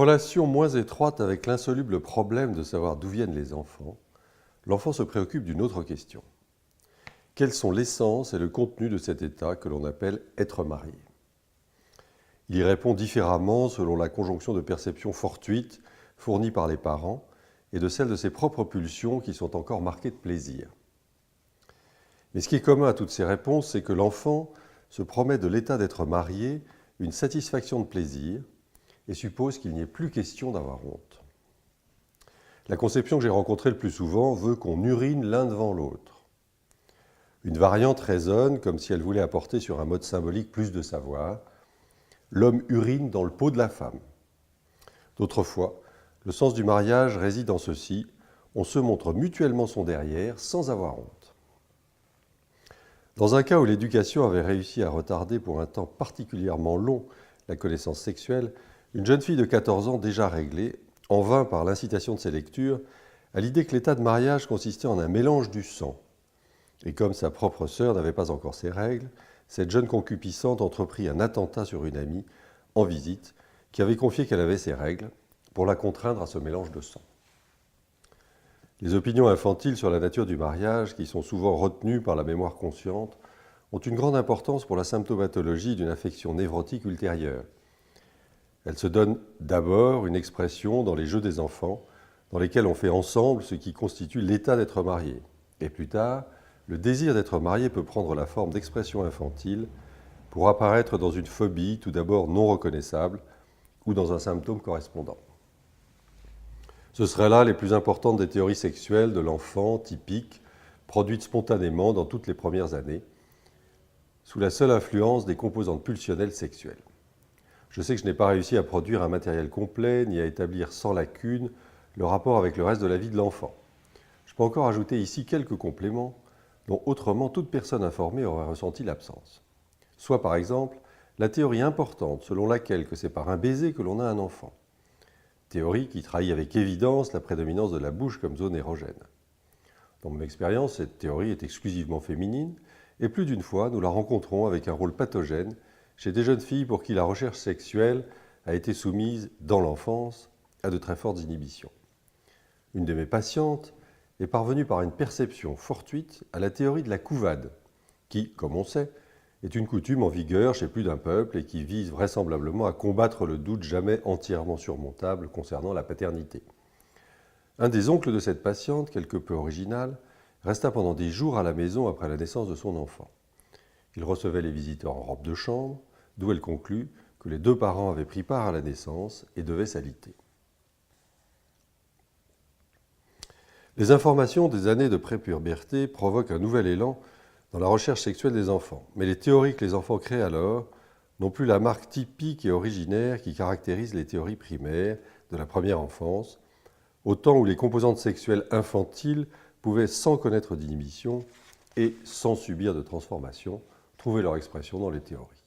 En relation moins étroite avec l'insoluble problème de savoir d'où viennent les enfants, l'enfant se préoccupe d'une autre question. Quels sont l'essence et le contenu de cet état que l'on appelle être marié? Il y répond différemment selon la conjonction de perceptions fortuites fournies par les parents et de celle de ses propres pulsions qui sont encore marquées de plaisir. Mais ce qui est commun à toutes ces réponses, c'est que l'enfant se promet de l'état d'être marié une satisfaction de plaisir et suppose qu'il n'y ait plus question d'avoir honte. La conception que j'ai rencontrée le plus souvent veut qu'on urine l'un devant l'autre. Une variante résonne comme si elle voulait apporter sur un mode symbolique plus de savoir. L'homme urine dans le pot de la femme. D'autres fois, le sens du mariage réside en ceci, on se montre mutuellement son derrière sans avoir honte. Dans un cas où l'éducation avait réussi à retarder pour un temps particulièrement long la connaissance sexuelle, une jeune fille de 14 ans déjà réglée en vint par l'incitation de ses lectures à l'idée que l'état de mariage consistait en un mélange du sang. Et comme sa propre sœur n'avait pas encore ses règles, cette jeune concupiscente entreprit un attentat sur une amie en visite qui avait confié qu'elle avait ses règles pour la contraindre à ce mélange de sang. Les opinions infantiles sur la nature du mariage, qui sont souvent retenues par la mémoire consciente, ont une grande importance pour la symptomatologie d'une affection névrotique ultérieure. Elles se donnent d'abord une expression dans les jeux des enfants, dans lesquels on fait ensemble ce qui constitue l'état d'être marié. Et plus tard, le désir d'être marié peut prendre la forme d'expression infantile pour apparaître dans une phobie tout d'abord non reconnaissable ou dans un symptôme correspondant. Ce seraient là les plus importantes des théories sexuelles de l'enfant typique, produites spontanément dans toutes les premières années, sous la seule influence des composantes pulsionnelles sexuelles. Je sais que je n'ai pas réussi à produire un matériel complet ni à établir sans lacune le rapport avec le reste de la vie de l'enfant. Je peux encore ajouter ici quelques compléments dont autrement toute personne informée aurait ressenti l'absence. Soit par exemple la théorie importante selon laquelle c'est par un baiser que l'on a un enfant. Théorie qui trahit avec évidence la prédominance de la bouche comme zone érogène. Dans mon expérience, cette théorie est exclusivement féminine et plus d'une fois nous la rencontrons avec un rôle pathogène chez des jeunes filles pour qui la recherche sexuelle a été soumise dans l'enfance à de très fortes inhibitions. Une de mes patientes est parvenue par une perception fortuite à la théorie de la couvade, qui, comme on sait, est une coutume en vigueur chez plus d'un peuple et qui vise vraisemblablement à combattre le doute jamais entièrement surmontable concernant la paternité. Un des oncles de cette patiente, quelque peu original, resta pendant des jours à la maison après la naissance de son enfant. Il recevait les visiteurs en robe de chambre, d'où elle conclut que les deux parents avaient pris part à la naissance et devaient s'aliter. Les informations des années de prépuberté provoquent un nouvel élan dans la recherche sexuelle des enfants. Mais les théories que les enfants créent alors n'ont plus la marque typique et originaire qui caractérise les théories primaires de la première enfance, au temps où les composantes sexuelles infantiles pouvaient, sans connaître d'inhibition et sans subir de transformation, trouver leur expression dans les théories.